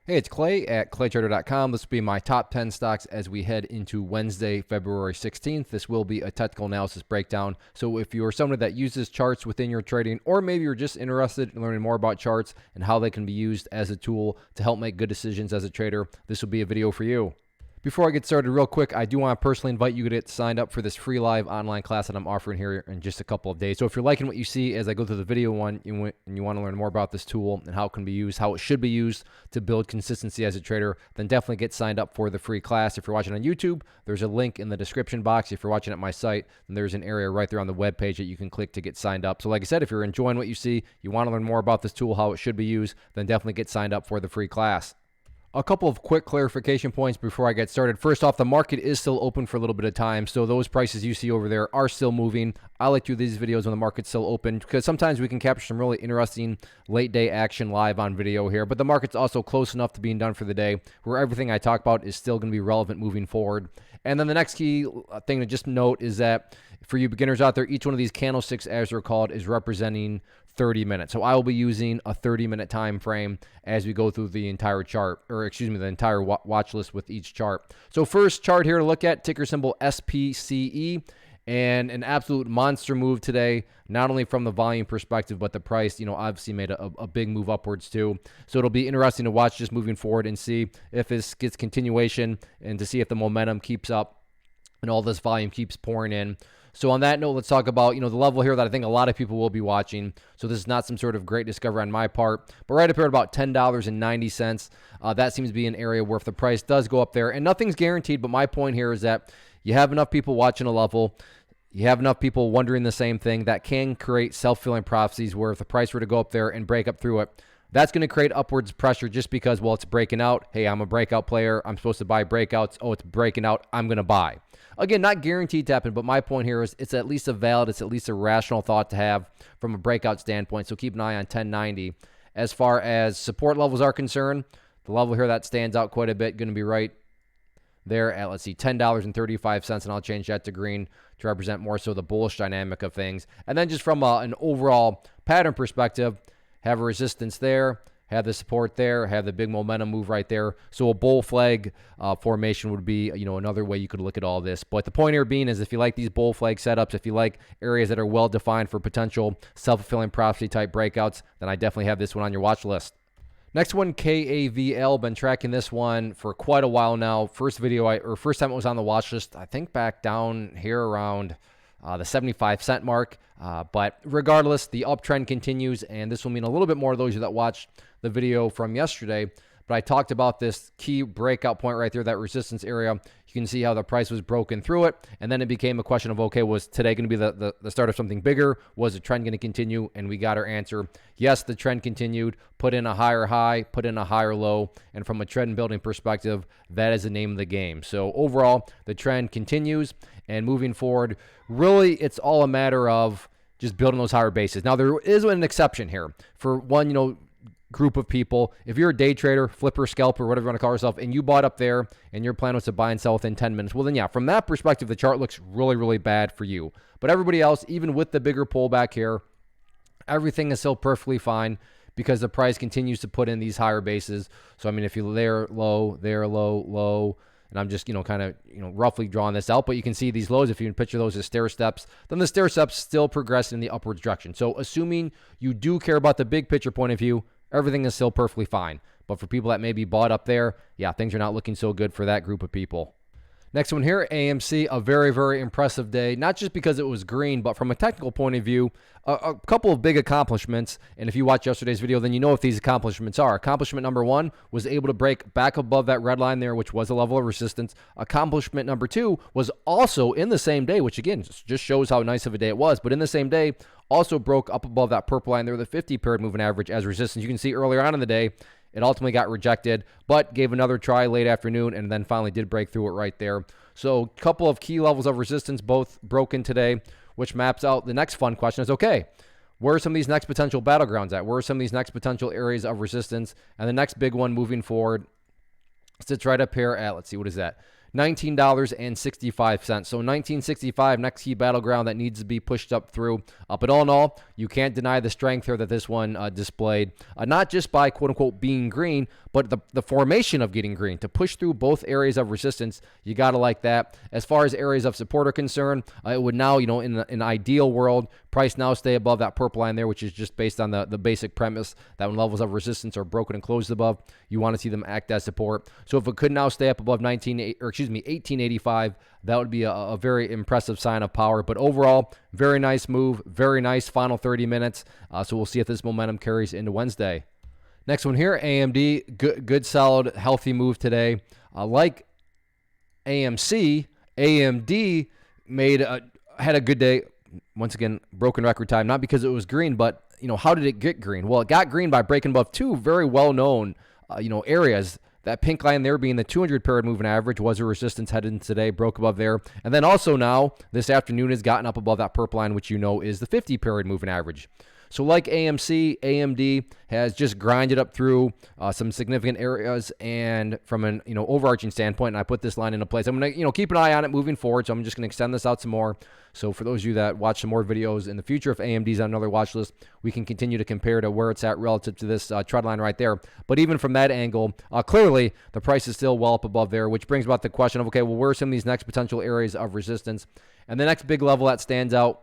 Hey, it's Clay at claytrader.com. This will be my top 10 stocks as we head into Wednesday, February 16th. This will be a technical analysis breakdown. So if you're someone that uses charts within your trading, or maybe you're just interested in learning more about charts and how they can be used as a tool to help make good decisions as a trader, this will be a video for you. Before I get started real quick, I do want to personally invite you to get signed up for this free live online class that I'm offering here in just a couple of days. So if you're liking what you see as I go through the video and you want to learn more about this tool and how it can be used, how it should be used to build consistency as a trader, then definitely get signed up for the free class. If you're watching on YouTube, there's a link in the description box. If you're watching at my site, then there's an area right there on the web page that you can click to get signed up. So like I said, if you're enjoying what you see, you want to learn more about this tool, how it should be used, then definitely get signed up for the free class. A couple of quick clarification points before I get started. First off, the market is still open for a little bit of time, so those prices you see over there are still moving. I like to do these videos when the market's still open because sometimes we can capture some really interesting late day action live on video here, but the market's also close enough to being done for the day where everything I talk about is still going to be relevant moving forward. And then the next key thing to just note is that for you beginners out there, each one of these candlesticks, as they're called, is representing 30 minutes. So I will be using a 30-minute time frame as we go through the entire chart, or excuse me, the entire watch list with each chart. So first chart here to look at, ticker symbol SPCE, and an absolute monster move today, not only from the volume perspective, but the price, obviously made a big move upwards too. So it'll be interesting to watch just moving forward and see if this gets continuation and to see if the momentum keeps up and all this volume keeps pouring in. So on that note, let's talk about, the level here that I think a lot of people will be watching. So this is not some sort of great discovery on my part, but right up here at about $10.90. That seems to be an area where if the price does go up there, and nothing's guaranteed, but my point here is that you have enough people watching a level, you have enough people wondering the same thing, that can create self-fulfilling prophecies where if the price were to go up there and break up through it, that's going to create upwards pressure just because, well, it's breaking out. Hey, I'm a breakout player. I'm supposed to buy breakouts. Oh, it's breaking out. I'm going to buy. Again, not guaranteed to happen, but my point here is it's at least it's at least a rational thought to have from a breakout standpoint. So keep an eye on 1090. As far as support levels are concerned, the level here that stands out quite a bit, going to be right there at, let's see, $10.35, and I'll change that to green to represent more so the bullish dynamic of things. And then just from an overall pattern perspective, have a resistance there, have the support there, have the big momentum move right there. So a bull flag formation would be, another way you could look at all this. But the point here being is if you like these bull flag setups, if you like areas that are well defined for potential self-fulfilling prophecy type breakouts, then I definitely have this one on your watch list. Next one, KAVL. Been tracking this one for quite a while now. First time it was on the watch list, I think back down here around the 75-cent mark. But regardless, the uptrend continues, and this will mean a little bit more to those of you that watched the video from yesterday. But I talked about this key breakout point right there, that resistance area. You can see how the price was broken through it, and then it became a question of, okay, was today going to be the start of something bigger? Was the trend going to continue? And we got our answer. Yes, the trend continued, put in a higher high, put in a higher low, and from a trend building perspective, that is the name of the game. So overall, the trend continues, and moving forward, really, it's all a matter of just building those higher bases. Now, there is an exception here for one, group of people. If you're a day trader, flipper, scalper, whatever you want to call yourself, and you bought up there and your plan was to buy and sell within 10 minutes, well then yeah, from that perspective, the chart looks really, really bad for you. But everybody else, even with the bigger pullback here, everything is still perfectly fine because the price continues to put in these higher bases. So I mean, if you there low, low, and I'm just, kind of, roughly drawing this out, but you can see these lows, if you can picture those as stair steps, then the stair steps still progress in the upwards direction. So assuming you do care about the big picture point of view, everything is still perfectly fine. But for people that may be bought up there, yeah, things are not looking so good for that group of people. Next one here, AMC, a very, very impressive day, not just because it was green, but from a technical point of view, a couple of big accomplishments. And if you watch yesterday's video, then you know what these accomplishments are. Accomplishment number one was able to break back above that red line there, which was a level of resistance. Accomplishment number two was also in the same day, which again, just shows how nice of a day it was, but in the same day, also broke up above that purple line there, the 50-period moving average as resistance. You can see earlier on in the day, it ultimately got rejected, but gave another try late afternoon and then finally did break through it right there. So a couple of key levels of resistance both broken today, which maps out the next fun question is, okay, where are some of these next potential battlegrounds at? Where are some of these next potential areas of resistance? And the next big one moving forward sits right up here at, let's see, what is that? $19.65. So $19.65, next key battleground that needs to be pushed up through. But all in all, you can't deny the strength here that this one displayed, not just by quote unquote being green, but the formation of getting green to push through both areas of resistance. You got to like that. As far as areas of support are concerned, it would now, in an ideal world, price now stay above that purple line there, which is just based on the basic premise that when levels of resistance are broken and closed above, you want to see them act as support. So if it could now stay up above 1885, that would be a very impressive sign of power. But overall, very nice move, very nice final 30 minutes. So we'll see if this momentum carries into Wednesday. Next one here, AMD, good, solid, healthy move today. Like AMC, AMD had a good day. Once again, broken record time, not because it was green, but how did it get green? Well, it got green by breaking above two very well-known areas. That pink line there being the 200 period moving average was a resistance headed in today, broke above there. And then also now, this afternoon, has gotten up above that purple line, which is the 50 period moving average. So like AMC, AMD has just grinded up through some significant areas, and from an overarching standpoint, and I put this line into place. I'm going to keep an eye on it moving forward, so I'm just going to extend this out some more. So for those of you that watch some more videos in the future, if AMD's on another watch list, we can continue to compare to where it's at relative to this trend line right there. But even from that angle, clearly the price is still well up above there, which brings about the question of, okay, well, where are some of these next potential areas of resistance? And the next big level that stands out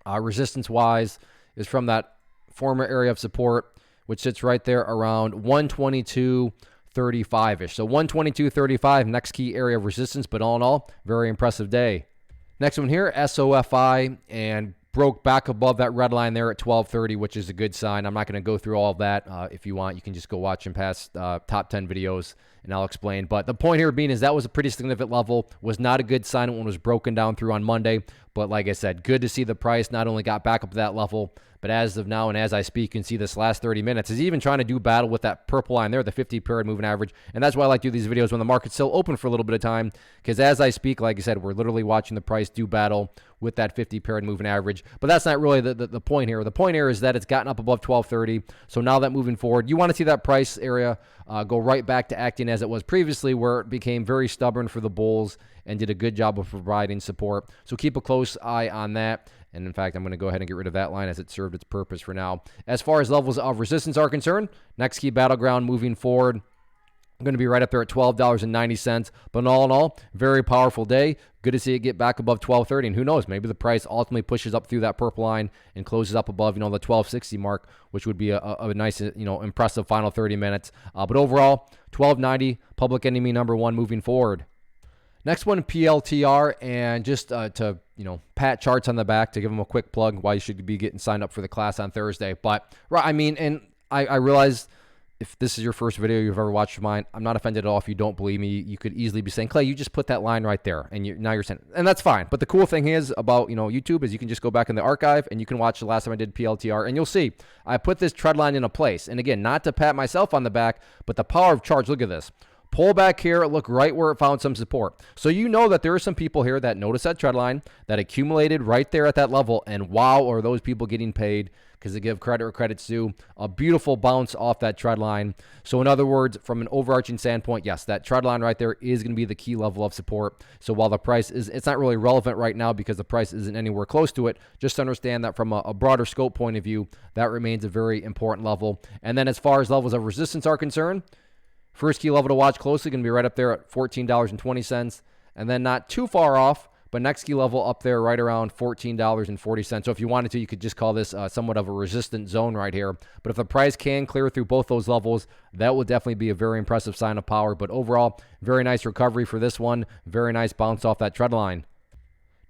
resistance-wise is from that former area of support, which sits right there around 122.35-ish. So 122.35, next key area of resistance, but all in all, very impressive day. Next one here, SOFI, and broke back above that red line there at 1230, which is a good sign. I'm not going to go through all of that. If you want, you can just go watch and past top 10 videos, and I'll explain. But the point here being is that was a pretty significant level, was not a good sign when it was broken down through on Monday. But like I said, good to see the price not only got back up to that level, but as of now and as I speak, you can see this last 30 minutes is even trying to do battle with that purple line there, the 50-period moving average. And that's why I like to do these videos when the market's still open for a little bit of time, because as I speak, like I said, we're literally watching the price do battle with that 50-period moving average. But that's not really the point here. The point here is that it's gotten up above 1230. So now that moving forward, you want to see that price area go right back to acting as it was previously, where it became very stubborn for the bulls and did a good job of providing support. So keep a close eye on that. And in fact, I'm going to go ahead and get rid of that line as it served its purpose for now. As far as levels of resistance are concerned, next key battleground moving forward, I'm going to be right up there at $12.90. But all in all, very powerful day. Good to see it get back above 1230. And who knows, maybe the price ultimately pushes up through that purple line and closes up above, the 1260 mark, which would be a nice, impressive final 30 minutes. But overall, 1290, public enemy number one moving forward. Next one, PLTR, and just to pat charts on the back to give them a quick plug why you should be getting signed up for the class on Thursday. But I realize if this is your first video you've ever watched of mine, I'm not offended at all if you don't believe me. You could easily be saying, Clay, you just put that line right there, and now you're saying, and that's fine. But the cool thing is about YouTube is you can just go back in the archive and you can watch the last time I did PLTR, and you'll see I put this trend line into place. And again, not to pat myself on the back, but the power of charts. Look at this. Pull back here, look right where it found some support. So you know that there are some people here that noticed that trend line, that accumulated right there at that level, and wow, are those people getting paid, because they give credit where credit's due. A beautiful bounce off that trend line. So in other words, from an overarching standpoint, yes, that trend line right there is going to be the key level of support. So while the price it's not really relevant right now because the price isn't anywhere close to it, just understand that from a broader scope point of view, that remains a very important level. And then as far as levels of resistance are concerned, first key level to watch closely going to be right up there at $14.20, and then not too far off, but next key level up there right around $14.40. So if you wanted to, you could just call this somewhat of a resistant zone right here. But if the price can clear through both those levels, that will definitely be a very impressive sign of power. But overall, very nice recovery for this one. Very nice bounce off that trend line.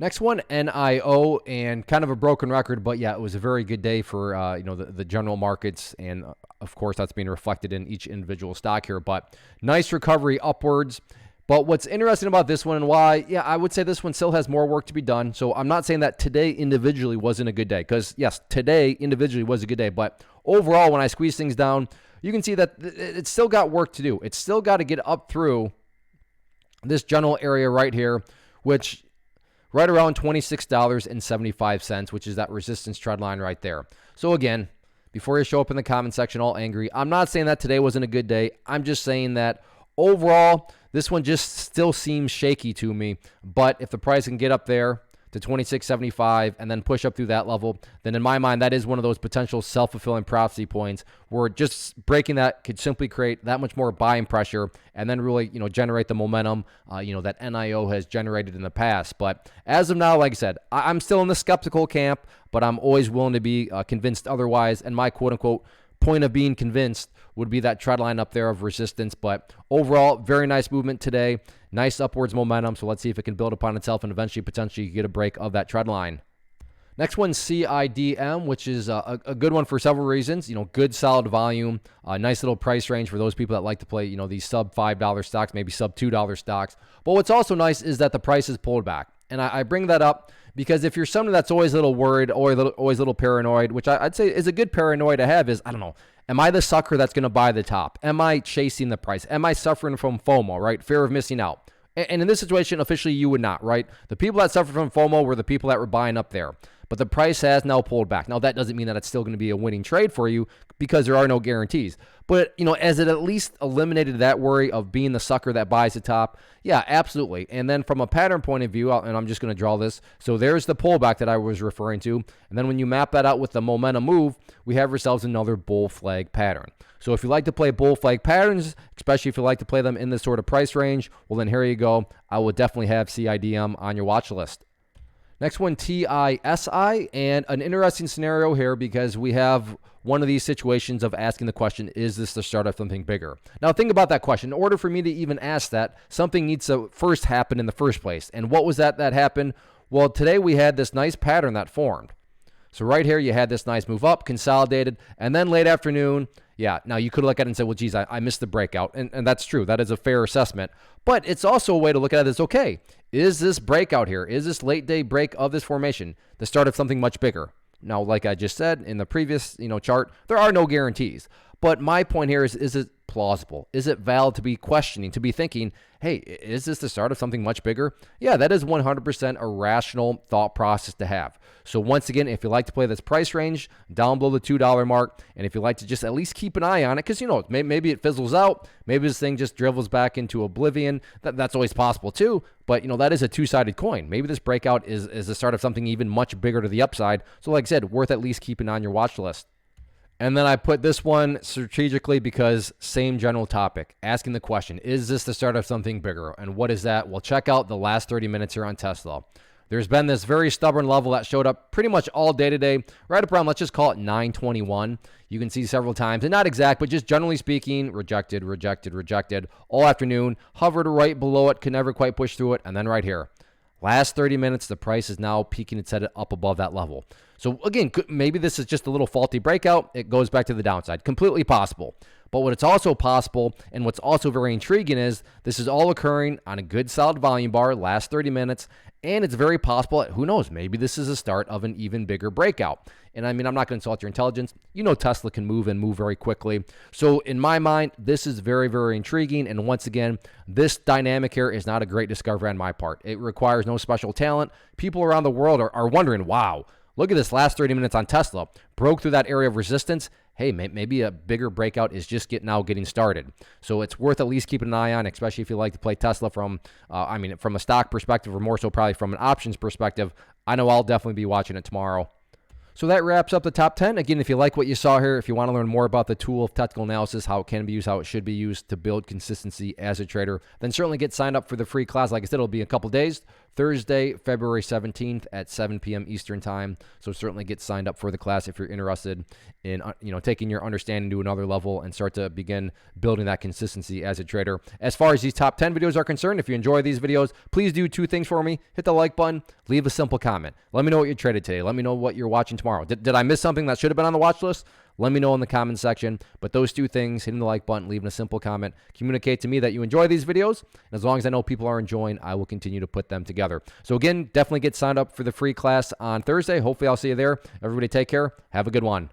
Next one, NIO, and kind of a broken record, but yeah, it was a very good day for the general markets, and of course that's being reflected in each individual stock here. But nice recovery upwards. But what's interesting about this one and why, yeah, I would say this one still has more work to be done. So I'm not saying that today individually wasn't a good day, because yes, today individually was a good day, but overall when I squeeze things down, you can see that it's still got work to do. It's still got to get up through this general area right here, which right around $26.75, which is that resistance trend line right there. So again, before you show up in the comment section all angry, I'm not saying that today wasn't a good day. I'm just saying that overall, This one just still seems shaky to me, but if the price can get up there to 26.75 and then push up through that level, then in my mind, that is one of those potential self-fulfilling prophecy points where just breaking that could simply create that much more buying pressure and then really, generate the momentum, that NIO has generated in the past. But as of now, like I said, I'm still in the skeptical camp, but I'm always willing to be convinced otherwise. And my quote-unquote point of being convinced would be that trend line up there of resistance. But overall, very nice movement today. Nice upwards momentum. So let's see if it can build upon itself and eventually potentially get a break of that trend line. Next one, CIDM, which is a good one for several reasons. Good solid volume, nice little price range for those people that like to play, these sub $5 stocks, maybe sub $2 stocks. But what's also nice is that the price is pulled back. And I bring that up because if you're someone that's always a little worried or always a little paranoid, which I'd say is a good paranoia to have, is, I don't know, am I the sucker that's going to buy the top? Am I chasing the price? Am I suffering from FOMO, right? Fear of missing out. And in this situation, officially, you would not, right? The people that suffered from FOMO were the people that were buying up there. But the price has now pulled back. Now, that doesn't mean that it's still going to be a winning trade for you because there are no guarantees. But, as it at least eliminated that worry of being the sucker that buys the top, yeah, absolutely. And then from a pattern point of view, and I'm just going to draw this. So there's the pullback that I was referring to. And then when you map that out with the momentum move, we have ourselves another bull flag pattern. So if you like to play bull flag patterns, especially if you like to play them in this sort of price range, well, then here you go. I would definitely have CIDM on your watch list. Next one, TISI, and an interesting scenario here because we have one of these situations of asking the question, is this the start of something bigger? Now, think about that question. In order for me to even ask that, something needs to first happen in the first place. And what was that happened? Well, today we had this nice pattern that formed. So right here, you had this nice move up, consolidated, and then late afternoon, yeah, now you could look at it and say, well, geez, I missed the breakout. And that's true. That is a fair assessment. But it's also a way to look at it as, okay, is this breakout here, is this late day break of this formation the start of something much bigger? Now, like I just said in the previous chart, there are no guarantees. But my point here is it plausible? Is it valid to be questioning, to be thinking, hey, is this the start of something much bigger? Yeah, that is 100% a rational thought process to have. So once again, if you like to play this price range down below the $2 mark, and if you like to just at least keep an eye on it, because, maybe it fizzles out, maybe this thing just dribbles back into oblivion, that's always possible too, but, that is a two-sided coin. Maybe this breakout is the start of something even much bigger to the upside. So like I said, worth at least keeping on your watch list. And then I put this one strategically because same general topic, asking the question, is this the start of something bigger? And what is that? Well, check out the last 30 minutes here on Tesla. There's been this very stubborn level that showed up pretty much all day today, right around, let's just call it 921. You can see several times, and not exact, but just generally speaking, rejected, rejected, rejected all afternoon, hovered right below it, could never quite push through it, and then right here. Last 30 minutes, the price is now peaking its head up above that level. So again, maybe this is just a little faulty breakout. It goes back to the downside. Completely possible. But what's also possible and what's also very intriguing is this is all occurring on a good solid volume bar, last 30 minutes, and it's very possible, who knows, maybe this is a start of an even bigger breakout. And I mean, I'm not going to insult your intelligence. Tesla can move and move very quickly. So in my mind, this is very, very intriguing. And once again, this dynamic here is not a great discovery on my part. It requires no special talent. People around the world are wondering, wow, look at this last 30 minutes on Tesla. Broke through that area of resistance. Hey, maybe a bigger breakout is just getting started. So it's worth at least keeping an eye on, especially if you like to play Tesla from a stock perspective or more so probably from an options perspective. I know I'll definitely be watching it tomorrow. So that wraps up the top 10. Again, if you like what you saw here, if you want to learn more about the tool of technical analysis, how it can be used, how it should be used to build consistency as a trader, then certainly get signed up for the free class. Like I said, it'll be a couple days, Thursday, February 17th at 7 p.m. Eastern time. So certainly get signed up for the class if you're interested in taking your understanding to another level and start to begin building that consistency as a trader. As far as these top 10 videos are concerned, if you enjoy these videos, please do two things for me. Hit the like button, leave a simple comment. Let me know what you traded today. Let me know what you're watching tomorrow. Did I miss something that should have been on the watch list? Let me know in the comment section. But those two things, hitting the like button, leaving a simple comment, communicate to me that you enjoy these videos. And as long as I know people are enjoying, I will continue to put them together. So again, definitely get signed up for the free class on Thursday. Hopefully I'll see you there. Everybody take care. Have a good one.